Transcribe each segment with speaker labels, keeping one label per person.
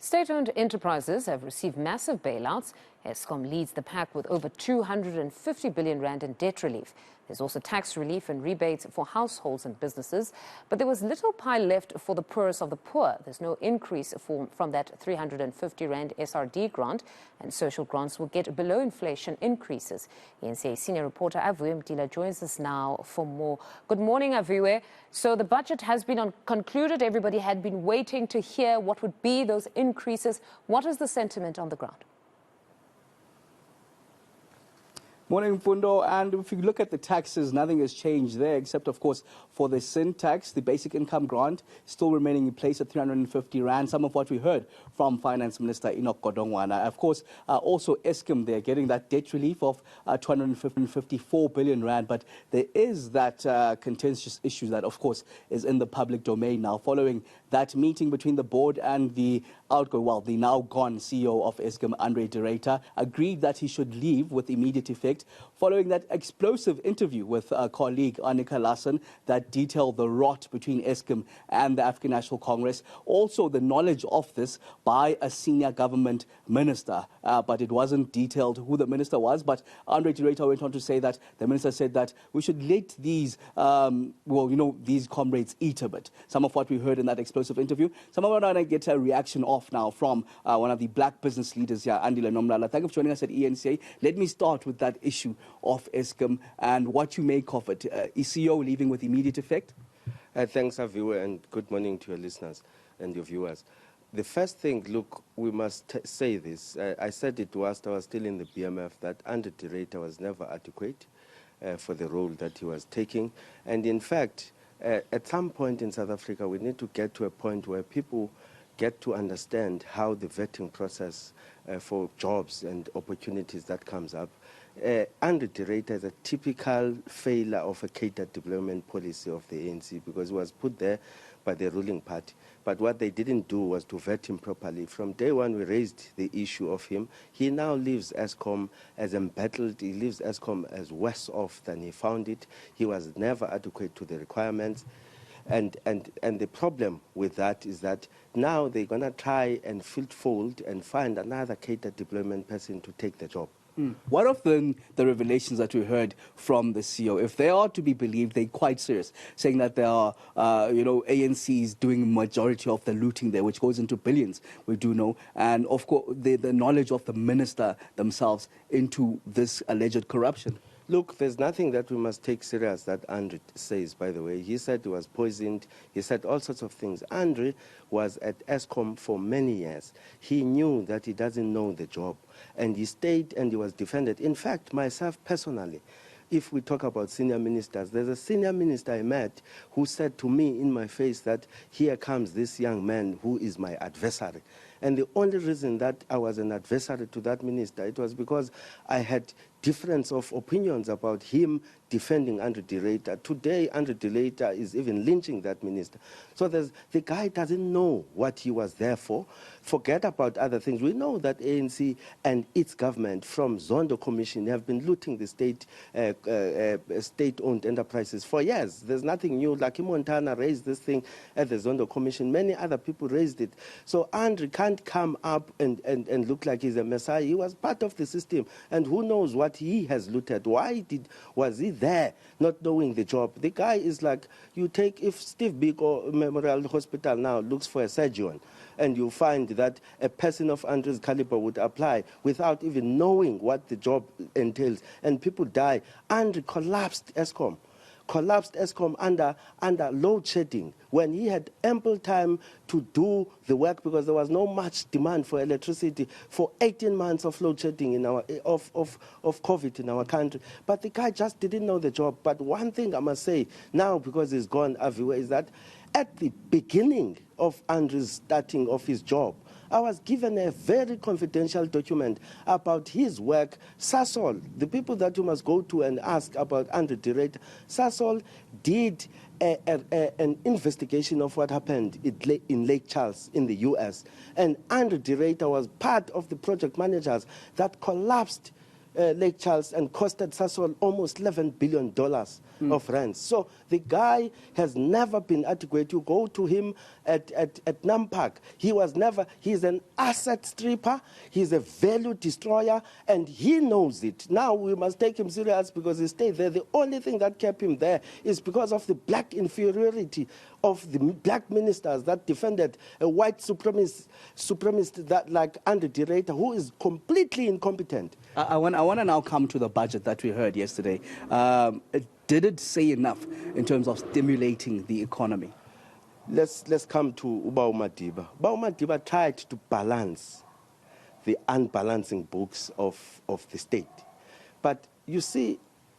Speaker 1: State-owned enterprises have received massive bailouts. Eskom leads the pack with over 250 billion rand in debt relief. There's also tax relief and rebates for households and businesses. But there was little pie left for the poorest of the poor. There's no increase from that 350 rand SRD grant, and social grants will get below inflation increases. eNCA senior reporter Aviwe Mtila joins us now for more. Good morning, Aviwe. So the budget has been concluded. Everybody had been waiting to hear what would be those increases. What is the sentiment on the ground?
Speaker 2: Morning, Fundo. And if you look at the taxes, nothing has changed there, except, of course, for the sin tax, the basic income grant still remaining in place at 350 rand. Some of what we heard from Finance Minister Enoch Godongwana. Of course, also Eskom, they're getting that debt relief of 254 billion rand. But there is that contentious issue that, of course, is in the public domain now, following that meeting between the board and the the now gone CEO of Eskom, Andre de Ruyter, agreed that he should leave with immediate effect, following that explosive interview with a colleague, Annika Lassen, that detailed the rot between Eskom and the African National Congress. Also, the knowledge of this by a senior government minister, but it wasn't detailed who the minister was. But Andre de Ruyter went on to say that the minister said that we should let these, these comrades eat a bit. Some of what we heard in that explosive interview. Some of what I get a reaction off now from one of the black business leaders here, Andile Nomlala. Thank you for joining us at eNCA. Let me start with that issue of Eskom and what you make of it. Is CEO leaving with immediate effect?
Speaker 3: Thanks, Aviwe, and good morning to your listeners and your viewers. The first thing, look, we must say this. I said it whilst I was still in the BMF that Andre de Ruyter was never adequate for the role that he was taking. And in fact, at some point in South Africa, we need to get to a point where people get to understand how the vetting process for jobs and opportunities that comes up. Andre de Ruyter is a typical failure of a catered development policy of the ANC because he was put there by the ruling party. But what they didn't do was to vet him properly. From day one, we raised the issue of him. He now leaves Eskom as embattled. He leaves Eskom as worse off than he found it. He was never adequate to the requirements. And the problem with that is that now they're going to try and fold and find another catered deployment person to take the job.
Speaker 2: What of the revelations that we heard from the CEO? If they are to be believed, they're quite serious, saying that there are, ANCs doing majority of the looting there, which goes into billions, we do know. And, of course, the knowledge of the minister themselves into this alleged corruption.
Speaker 3: Look, there's nothing that we must take serious that Andre says, by the way. He said he was poisoned. He said all sorts of things. Andre was at Eskom for many years. He knew that he doesn't know the job. And he stayed and he was defended. In fact, myself personally, if we talk about senior ministers, there's a senior minister I met who said to me in my face that here comes this young man who is my adversary. And the only reason that I was an adversary to that minister, it was because I had difference of opinions about him defending Andre de Ruyter. Today, Andre de Ruyter is even lynching that minister. So the guy doesn't know what he was there for. Forget about other things. We know that ANC and its government from Zondo Commission have been looting the state-owned enterprises for years. There's nothing new. Lucky Montana raised this thing at the Zondo Commission. Many other people raised it. So Andre can't come up and look like he's a messiah. He was part of the system. And who knows what he has looted? Was he there not knowing the job? The guy is like, if Steve Biko Memorial Hospital now looks for a surgeon, and you find that a person of Andre's caliber would apply without even knowing what the job entails, and people die. Andre collapsed Eskom under load shedding when he had ample time to do the work because there was no much demand for electricity for 18 months of load shedding of COVID in our country. But the guy just didn't know the job. But one thing I must say now, because he's gone, Aviwe, is that at the beginning of Andre's starting of his job, I was given a very confidential document about his work. Sasol, the people that you must go to and ask about Andre de Ruyter, Sasol did an investigation of what happened in Lake Charles in the U.S. And Andre de Ruyter was part of the project managers that collapsed Lake Charles and costed Sasol almost $11 billion of rents. So the guy has never been adequate. You go to him at Nampak, he's an asset stripper, he's a value destroyer, and he knows it. Now we must take him serious because he stayed there. The only thing that kept him there is because of the black inferiority of the black ministers that defended a white supremacist that like Andre de Ruyter, who is completely incompetent.
Speaker 2: I want to now come to the budget that we heard yesterday. Did it say enough in terms of stimulating the economy?
Speaker 3: Let's come to Uba Madiba. Uba Madiba tried to balance the unbalancing books of the state. But you see,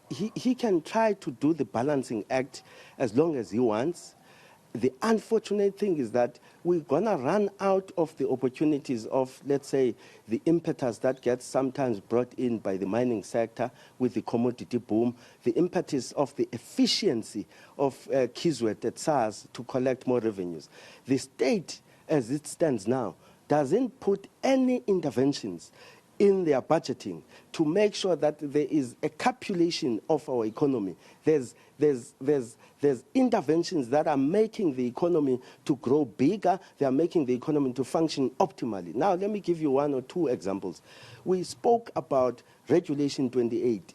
Speaker 3: he can try to do the balancing act as long as he wants. The unfortunate thing is that we're going to run out of the opportunities of, let's say, the impetus that gets sometimes brought in by the mining sector with the commodity boom, the impetus of the efficiency of Kiswet at SARS to collect more revenues. The state, as it stands now, doesn't put any interventions in their budgeting to make sure that there is a capulation of our economy. There's interventions that are making the economy to grow bigger. They are making the economy to function optimally. Now, let me give you one or two examples. We spoke about Regulation 28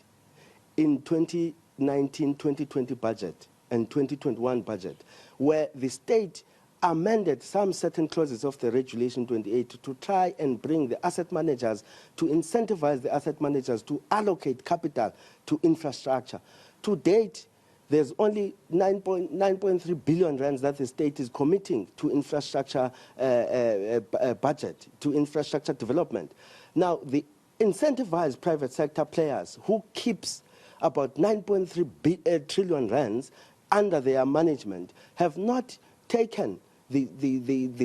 Speaker 3: in 2019-2020 budget and 2021 budget, where the state amended some certain clauses of the Regulation 28 to try and bring the asset managers, to incentivize the asset managers to allocate capital to infrastructure. To date, there's only 9.3 billion rands that the state is committing to infrastructure budget, to infrastructure development. Now, the incentivized private sector players who keeps about 9.3 trillion rands under their management have not taken the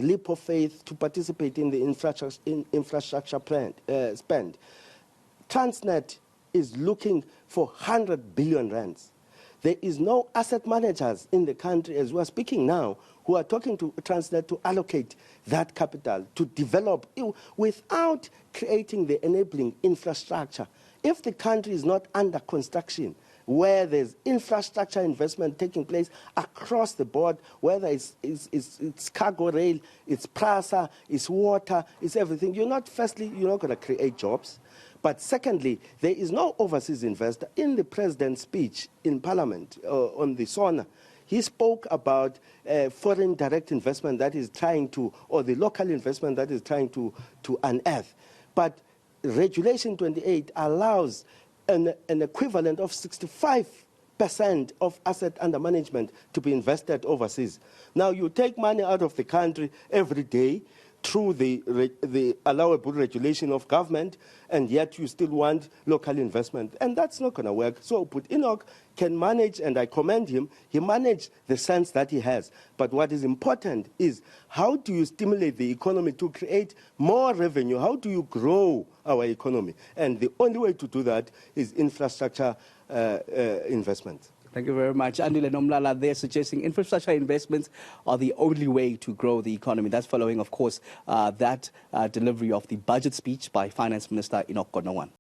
Speaker 3: leap of faith to participate in the infrastructure spend. Transnet is looking for 100 billion rands. There is no asset managers in the country, as we are speaking now, who are talking to Transnet to allocate that capital, to develop, without creating the enabling infrastructure. If the country is not under construction, where there's infrastructure investment taking place across the board, whether it's cargo rail, it's PRASA, it's water, it's everything. You're not going to create jobs. But secondly, there is no overseas investor. In the president's speech in Parliament on the SONA, he spoke about foreign direct investment that is trying to, or the local investment that is trying to unearth. But Regulation 28 allows an equivalent of 65% of asset under management to be invested overseas. Now, you take money out of the country every day through the allowable regulation of government, and yet you still want local investment. And that's not going to work. So Put Enoch can manage, and I commend him, he managed the sense that he has. But what is important is, how do you stimulate the economy to create more revenue? How do you grow our economy? And the only way to do that is infrastructure investment.
Speaker 2: Thank you very much. Andile Nomlala, they're suggesting infrastructure investments are the only way to grow the economy. That's following, of course, that delivery of the budget speech by Finance Minister Enoch Godongwana.